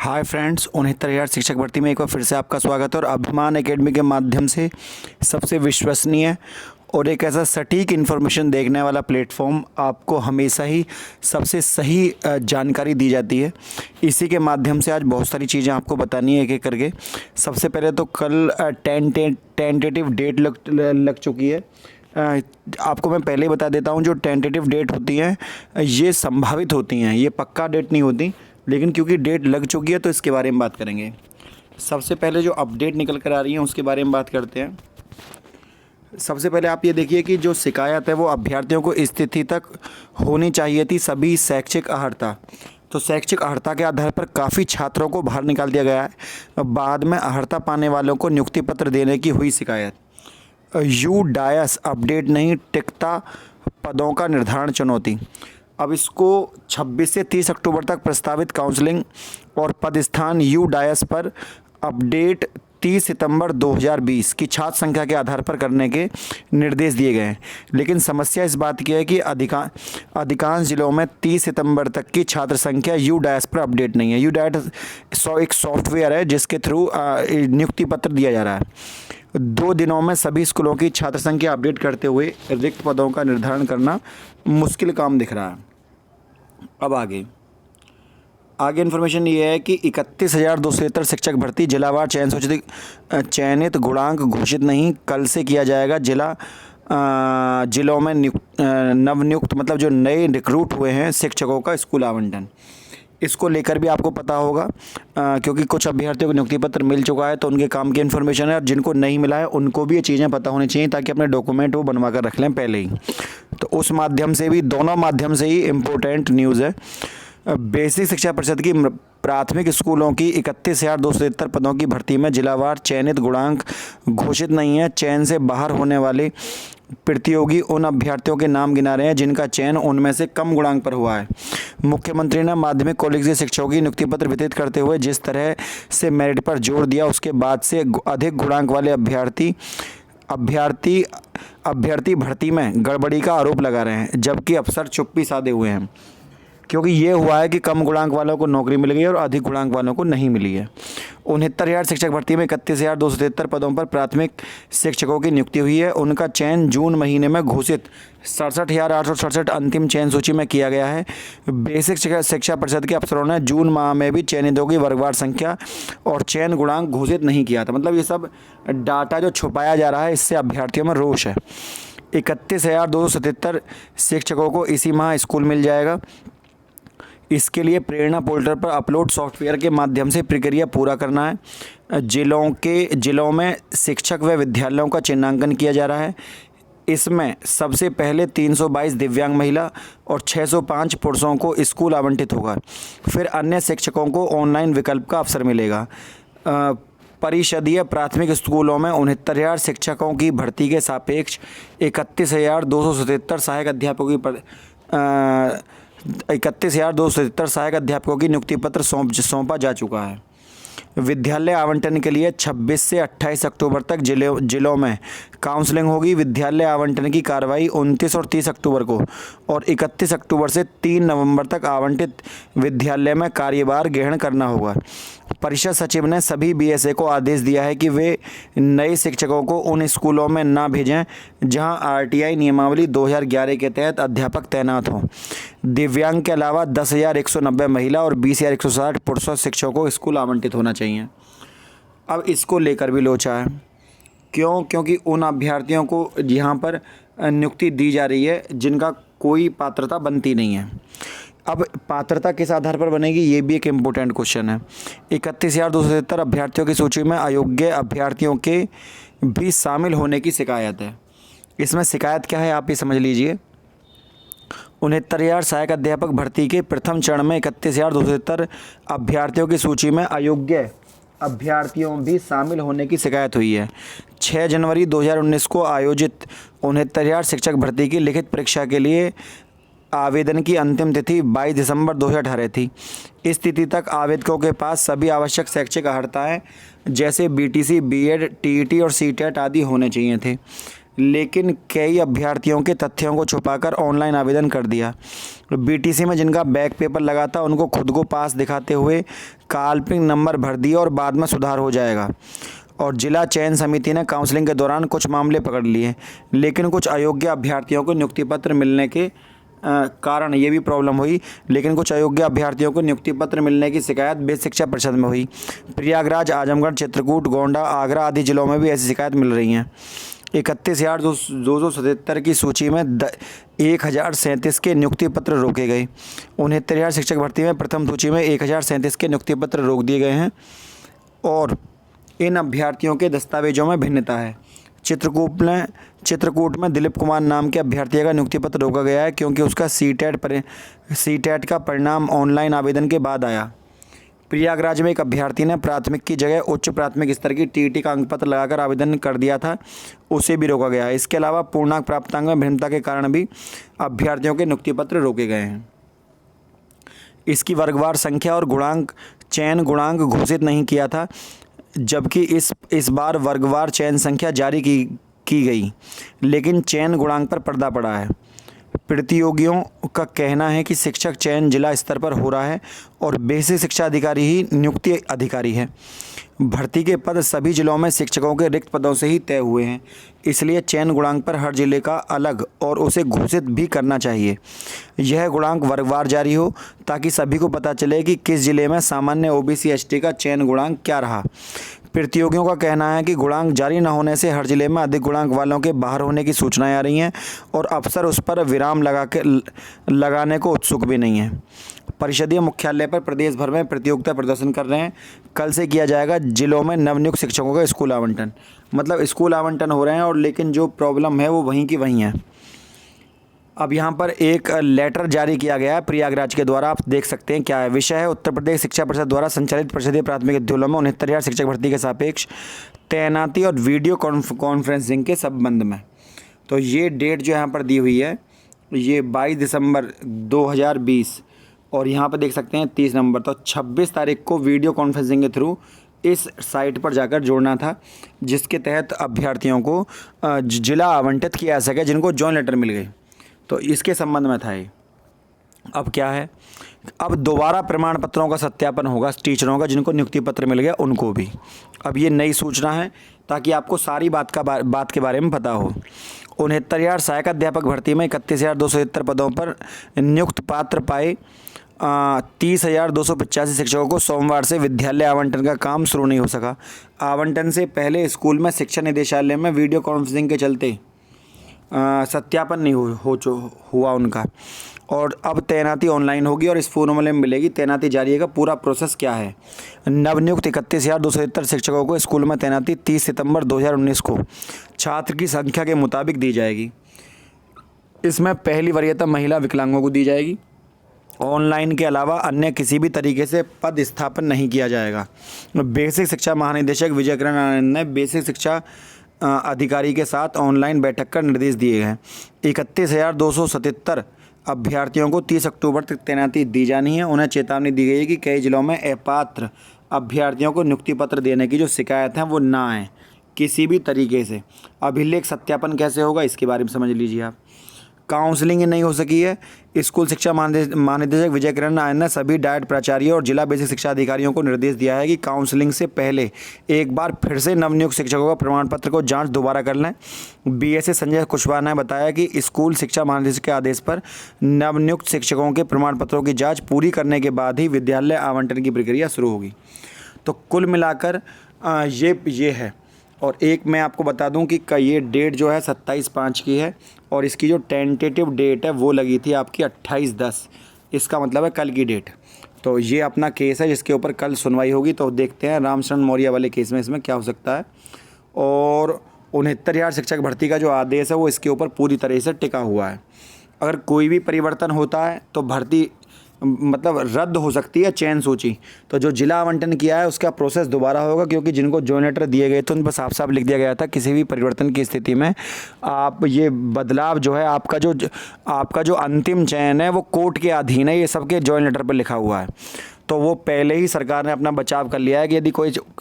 Hi friends, 69,000 शिक्षक भर्ती में एक बार फिर से आपका स्वागत है। और अभिमान एकेडमी के माध्यम से सबसे विश्वसनीय और एक ऐसा सटीक इन्फॉर्मेशन देखने वाला प्लेटफॉर्म आपको हमेशा ही सबसे सही जानकारी दी जाती है। इसी के माध्यम से आज बहुत सारी चीज़ें आपको बतानी है एक एक करके। सबसे पहले तो कल टेंटेटिव डेट लग चुकी है। आपको मैं पहले ही बता देता हूँ, जो टेंटेटिव डेट होती हैं ये संभावित होती हैं, ये पक्का डेट नहीं होती, लेकिन क्योंकि डेट लग चुकी है तो इसके बारे में बात करेंगे। सबसे पहले जो अपडेट निकल कर आ रही है उसके बारे में बात करते हैं। सबसे पहले आप ये देखिए कि जो शिकायत है वो अभ्यर्थियों को स्थिति तक होनी चाहिए थी सभी शैक्षिक अर्हता। तो शैक्षिक अर्हता के आधार पर काफ़ी छात्रों को बाहर निकाल दिया गया है। बाद में अर्हता पाने वालों को नियुक्ति पत्र देने की हुई शिकायत। यू डायस अपडेट नहीं टिकता, पदों का निर्धारण चुनौती। अब इसको 26 से 30 अक्टूबर तक प्रस्तावित काउंसलिंग और पदस्थान यू डायस पर अपडेट 30 सितंबर 2020 की छात्र संख्या के आधार पर करने के निर्देश दिए गए हैं। लेकिन समस्या इस बात की है कि अधिकांश जिलों में 30 सितंबर तक की छात्र संख्या यू डायस पर अपडेट नहीं है। यू डायस एक सॉफ्टवेयर है जिसके थ्रू नियुक्ति पत्र दिया जा रहा है। 2 दिनों में सभी स्कूलों की छात्र संख्या अपडेट करते हुए रिक्त पदों का निर्धारण करना मुश्किल काम दिख रहा है। अब आगे इन्फॉर्मेशन ये है कि 31,273 शिक्षक भर्ती जिलावार चयनित गुणांक घोषित नहीं, कल से किया जाएगा जिलों में नवनियुक्त मतलब जो नए रिक्रूट हुए हैं शिक्षकों का स्कूल आवंटन। इसको लेकर भी आपको पता होगा क्योंकि कुछ अभ्यर्थियों को नियुक्ति पत्र मिल चुका है तो उनके काम की इन्फॉर्मेशन है, और जिनको नहीं मिला है उनको भी ये चीज़ें पता होनी चाहिए ताकि अपने डॉक्यूमेंट वो बनवा कर रख लें पहले ही। तो उस माध्यम से भी, दोनों माध्यम से ही इम्पोर्टेंट न्यूज़ है। बेसिक शिक्षा परिषद की प्राथमिक स्कूलों की 31,273 पदों की भर्ती में जिलावार चयनित गुणांक घोषित नहीं है। चयन से बाहर होने वाले प्रतियोगी उन अभ्यर्थियों के नाम गिना रहे हैं जिनका चयन उनमें से कम गुणांक पर हुआ है। मुख्यमंत्री ने माध्यमिक कॉलेज के शिक्षकों की नियुक्ति पत्र वितरित करते हुए जिस तरह से मेरिट पर जोर दिया, उसके बाद से अधिक गुणांक वाले अभ्यर्थी भर्ती में गड़बड़ी का आरोप लगा रहे हैं, जबकि अफसर चुप्पी साधे हुए हैं। क्योंकि ये हुआ है कि कम गुणांक वालों को नौकरी मिल गई और अधिक गुणांक वालों को नहीं मिली है। 69,000 शिक्षक भर्ती में 31,273 पदों पर प्राथमिक शिक्षकों की नियुक्ति हुई है। उनका चयन जून महीने में घोषित 67,867 अंतिम चयन सूची में किया गया है। बेसिक शिक्षा परिषद के अफसरों ने जून माह में भी चयनितों की वर्गवार संख्या और चयन गुणांक घोषित नहीं किया था। मतलब ये सब डाटा जो छुपाया जा रहा है, इससे अभ्यर्थियों में रोष है। 31,277 शिक्षकों को इसी माह स्कूल मिल जाएगा। इसके लिए प्रेरणा पोर्टल पर अपलोड सॉफ्टवेयर के माध्यम से प्रक्रिया पूरा करना है। जिलों में शिक्षक व विद्यालयों का चिन्हांकन किया जा रहा है। इसमें सबसे पहले 322 दिव्यांग महिला और 605 पुरुषों को स्कूल आवंटित होगा। फिर अन्य शिक्षकों को ऑनलाइन विकल्प का अवसर मिलेगा। परिषदीय प्राथमिक स्कूलों में 69,000 शिक्षकों की भर्ती के सापेक्ष 31,277 सहायक अध्यापकों की नियुक्ति पत्र सौंपा जा चुका है। विद्यालय आवंटन के लिए 26 से 28 अक्टूबर तक जिलों में काउंसलिंग होगी। विद्यालय आवंटन की कार्रवाई 29 और 30 अक्टूबर को और 31 अक्टूबर से 3 नवंबर तक आवंटित विद्यालय में कार्यभार ग्रहण करना होगा। परिषद सचिव ने सभी बीएसए को आदेश दिया है कि वे नए शिक्षकों को उन स्कूलों में ना भेजें जहां आरटीआई नियमावली 2011 के तहत अध्यापक तैनात हों। दिव्यांग के अलावा 10,190 महिला और 20,160 पुरुष शिक्षकों को स्कूल आवंटित होना चाहिए। अब इसको लेकर भी लोचा है। क्योंकि उन अभ्यर्थियों को यहाँ पर नियुक्ति दी जा रही है जिनका कोई पात्रता बनती नहीं है। अब पात्रता किस आधार पर बनेगी, ये भी एक इम्पोर्टेंट क्वेश्चन है। 31,273 अभ्यर्थियों की सूची में अयोग्य अभ्यर्थियों के भी शामिल होने की शिकायत है। इसमें शिकायत क्या है आप ये समझ लीजिए। 69,000 सहायक अध्यापक भर्ती के प्रथम चरण में 31,273 अभ्यर्थियों की सूची में अयोग्य अभ्यर्थियों भी शामिल होने की शिकायत हुई है। 6 जनवरी 2019 को आयोजित 69,000 शिक्षक भर्ती की लिखित परीक्षा के लिए आवेदन की अंतिम तिथि 22 दिसंबर 2018 थी। इस तिथि तक आवेदकों के पास सभी आवश्यक शैक्षिक अर्हताएं जैसे बीटीसी, बीएड, टीईटी और सीटेट आदि होने चाहिए थे। लेकिन कई अभ्यर्थियों के तथ्यों को छुपाकर ऑनलाइन आवेदन कर दिया। बीटीसी में जिनका बैक पेपर लगा था उनको खुद को पास दिखाते हुए काल्पनिक नंबर भर दिए और बाद में सुधार हो जाएगा। और जिला चयन समिति ने काउंसलिंग के दौरान कुछ मामले पकड़ लिए, लेकिन कुछ अयोग्य अभ्यर्थियों को नियुक्ति पत्र मिलने के कारण ये भी प्रॉब्लम हुई, लेकिन कुछ अयोग्य अभ्यर्थियों को नियुक्ति पत्र मिलने की शिकायत बेसिक शिक्षा परिषद में हुई। प्रयागराज, आजमगढ़, चित्रकूट, गोंडा, आगरा आदि जिलों में भी ऐसी शिकायत मिल रही हैं। 31,277 की सूची में 1,037 के नियुक्ति पत्र रोके गए। 69,000 शिक्षक भर्ती में प्रथम सूची में 1,037 के नियुक्ति पत्र रोक दिए गए हैं और इन अभ्यर्थियों के दस्तावेजों में भिन्नता है। चित्रकूट में दिलीप कुमार नाम के अभ्यर्थी का नियुक्ति पत्र रोका गया है क्योंकि उसका सीटेट का परिणाम ऑनलाइन आवेदन के बाद आया। प्रयागराज में एक अभ्यर्थी ने प्राथमिक की जगह उच्च प्राथमिक स्तर की टीईटी का अंक पत्र लगाकर आवेदन कर दिया था, उसे भी रोका गया। इसके अलावा पूर्णांक प्राप्तांक में भिन्नता के कारण भी अभ्यर्थियों के नियुक्ति पत्र रोके गए हैं। इसकी वर्गवार संख्या और चयन गुणांक घोषित नहीं किया था, जबकि इस बार वर्गवार चयन संख्या जारी की गई, लेकिन चयन गुणांक पर पर्दा पड़ा है। प्रतियोगियों का कहना है कि शिक्षक चयन जिला स्तर पर हो रहा है और बेसिक शिक्षा अधिकारी ही नियुक्ति अधिकारी है। भर्ती के पद सभी जिलों में शिक्षकों के रिक्त पदों से ही तय हुए हैं, इसलिए चयन गुणांक पर हर जिले का अलग और उसे घोषित भी करना चाहिए। यह गुणांक वर्गवार जारी हो ताकि सभी को पता चले कि किस जिले में सामान्य ओबीसी एसटी का चयन गुणांक क्या रहा। प्रतियोगियों का कहना है कि गुणांक जारी न होने से हर जिले में अधिक गुणांक वालों के बाहर होने की सूचनाएं आ रही हैं और अफसर उस पर विराम लगाने को उत्सुक भी नहीं है। परिषदीय मुख्यालय पर प्रदेश भर में प्रतियोगिता प्रदर्शन कर रहे हैं। कल से किया जाएगा जिलों में नवनियुक्त शिक्षकों का स्कूल आवंटन। मतलब स्कूल आवंटन हो रहे हैं और लेकिन जो प्रॉब्लम है वो वहीं की वहीं है। अब यहाँ पर एक लेटर जारी किया गया है प्रयागराज के द्वारा, आप देख सकते हैं क्या है। विषय है उत्तर प्रदेश शिक्षा परिषद द्वारा संचालित परिषदीय प्राथमिक विद्यालयों में 69,000 शिक्षक भर्ती के सापेक्ष तैनाती और वीडियो कॉन्फ्रेंसिंग के संबंध में। तो ये डेट जो यहाँ पर दी हुई है ये 22 दिसंबर 2020 और यहाँ पर देख सकते हैं 30 नंबर। तो 26 तारीख को वीडियो कॉन्फ्रेंसिंग के थ्रू इस साइट पर जाकर जोड़ना था, जिसके तहत अभ्यर्थियों को जिला आवंटित किया जा सके जिनको जॉइन लेटर मिल गई। तो इसके संबंध में था ये। अब क्या है, अब दोबारा प्रमाण पत्रों का सत्यापन होगा टीचरों का जिनको नियुक्ति पत्र मिल गया उनको भी। अब ये नई सूचना है ताकि आपको सारी बात के बारे में पता हो। 69,000 सहायक अध्यापक भर्ती में 31,270 पदों पर नियुक्त पात्र पाए 30,285 शिक्षकों को सोमवार से विद्यालय आवंटन का काम शुरू नहीं हो सका। आवंटन से पहले स्कूल में शिक्षा निदेशालय में वीडियो कॉन्फ्रेंसिंग के चलते सत्यापन नहीं हुआ उनका और अब तैनाती ऑनलाइन होगी और इस फॉर्मूले में मिलेगी तैनाती जारी का पूरा प्रोसेस क्या है। नवनियुक्त 31,270 शिक्षकों को स्कूल में तैनाती 30 सितंबर 2019 को छात्र की संख्या के मुताबिक दी जाएगी। इसमें पहली वरीयता महिला विकलांगों को दी जाएगी। ऑनलाइन के अलावा अन्य किसी भी तरीके से पद स्थापन नहीं किया जाएगा। बेसिक शिक्षा महानिदेशक विजय किरण आनंद ने बेसिक शिक्षा अधिकारी के साथ ऑनलाइन बैठक का निर्देश दिए हैं। 31,277 अभ्यर्थियों को 30 अक्टूबर तक तैनाती दी जानी है। उन्हें चेतावनी दी गई है कि कई जिलों में अपात्र अभ्यर्थियों को नियुक्ति पत्र देने की जो शिकायत है वो ना आए किसी भी तरीके से। अभिलेख सत्यापन कैसे होगा इसके बारे में समझ लीजिए आप। काउंसलिंग नहीं हो सकी है। स्कूल शिक्षा महानिदेशक विजय किरण आनंद ने सभी डायट प्राचार्यों और जिला बेसिक शिक्षा अधिकारियों को निर्देश दिया है कि काउंसलिंग से पहले एक बार फिर से नवनियुक्त शिक्षकों का प्रमाण पत्र को जांच दोबारा कर लें। बीएसए संजय कुशवाहा ने बताया कि स्कूल शिक्षा महानिदेशक के आदेश पर नवनियुक्त शिक्षकों के प्रमाण पत्रों की जाँच पूरी करने के बाद ही विद्यालय आवंटन की प्रक्रिया शुरू होगी। तो कुल मिलाकर ये है। और एक मैं आपको बता दूं कि ये डेट जो है 27/5 की है और इसकी जो टेंटेटिव डेट है वो लगी थी आपकी 28/10। इसका मतलब है कल की डेट। तो ये अपना केस है जिसके ऊपर कल सुनवाई होगी। तो देखते हैं रामचरण मौर्य वाले केस में इसमें क्या हो सकता है। और 69,000 शिक्षक भर्ती का जो आदेश है वो इसके ऊपर पूरी तरह से टिका हुआ है। अगर कोई भी परिवर्तन होता है तो भर्ती मतलब रद्द हो सकती है चयन सूची। तो जो जिला आवंटन किया है उसका प्रोसेस दोबारा होगा, क्योंकि जिनको जॉइन लेटर दिए गए थे उन पर साफ साफ लिख दिया गया था किसी भी परिवर्तन की स्थिति में आप ये बदलाव जो है आपका जो अंतिम चयन है वो कोर्ट के अधीन है। ये सबके जॉइन लेटर पर लिखा हुआ है। तो वो पहले ही सरकार ने अपना बचाव कर लिया है कि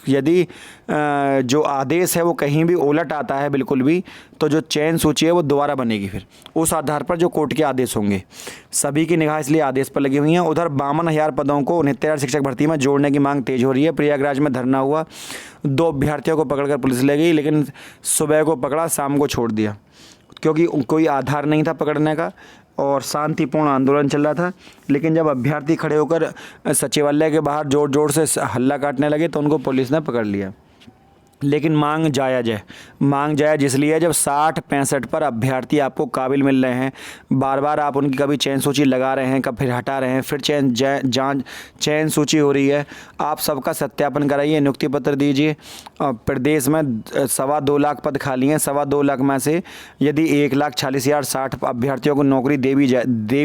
यदि जो आदेश है वो कहीं भी उलट आता है बिल्कुल भी, तो जो चयन सूची है वो दोबारा बनेगी फिर उस आधार पर जो कोर्ट के आदेश होंगे। सभी की निगाह इसलिए आदेश पर लगी हुई है। उधर 52,000 पदों को 69,000 शिक्षक भर्ती में जोड़ने की मांग तेज हो रही है। प्रयागराज में धरना हुआ, 2 अभ्यर्थियों को पकड़कर पुलिस ले गई, लेकिन सुबह को पकड़ा, शाम को छोड़ दिया, क्योंकि कोई आधार नहीं था पकड़ने का और शांतिपूर्ण आंदोलन चल रहा था। लेकिन जब अभ्यर्थी खड़े होकर सचिवालय के बाहर ज़ोर ज़ोर से हल्ला काटने लगे तो उनको पुलिस ने पकड़ लिया। लेकिन मांग जायज़ इसलिए जब 60-65 पर अभ्यर्थी आपको काबिल मिल रहे हैं, बार बार आप उनकी कभी चयन सूची लगा रहे हैं, कब फिर हटा रहे हैं, फिर चयन सूची हो रही है। आप सबका सत्यापन कराइए, नियुक्ति पत्र दीजिए। प्रदेश में 2.25 लाख पद खाली हैं। 2.25 लाख में से यदि 1,46,060 अभ्यर्थियों को नौकरी दे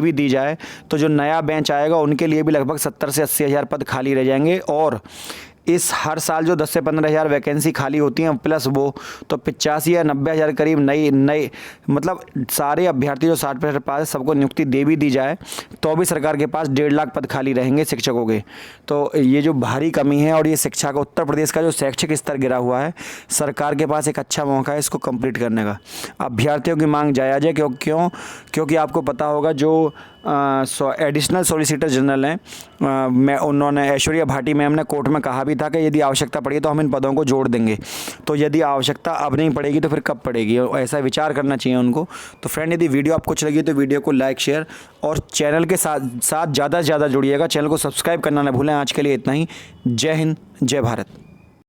भी दी जाए तो जो नया बेंच आएगा उनके लिए भी लगभग 70 से 80 हज़ार पद खाली रह जाएंगे। और इस हर साल जो 10 से 15 हज़ार वैकेंसी खाली होती हैं प्लस वो, तो 85 या 90 हज़ार करीब नई मतलब सारे अभ्यर्थी जो 60% पास है सबको नियुक्ति दे भी दी जाए तो भी सरकार के पास 1.5 लाख पद खाली रहेंगे शिक्षकों के। तो ये जो भारी कमी है और ये शिक्षा का, उत्तर प्रदेश का जो शैक्षिक स्तर गिरा हुआ है, सरकार के पास एक अच्छा मौका है इसको कंप्लीट करने का। अभ्यर्थियों की मांग जायज़ है। क्योंकि आपको पता होगा जो एडिशनल सॉलिसिटर जनरल हैं, उन्होंने ऐश्वर्या भाटी मैम ने कोर्ट में कहा भी था कि यदि आवश्यकता पड़ी तो हम इन पदों को जोड़ देंगे। तो यदि आवश्यकता अब नहीं पड़ेगी तो फिर कब पड़ेगी, ऐसा विचार करना चाहिए उनको। तो फ्रेंड, यदि वीडियो आपको अच्छी लगी तो वीडियो को लाइक, शेयर और चैनल के साथ ज़्यादा से ज़्यादा जुड़िएगा। चैनल को सब्सक्राइब करना ना भूलें। आज के लिए इतना ही। जय हिंद, जय भारत।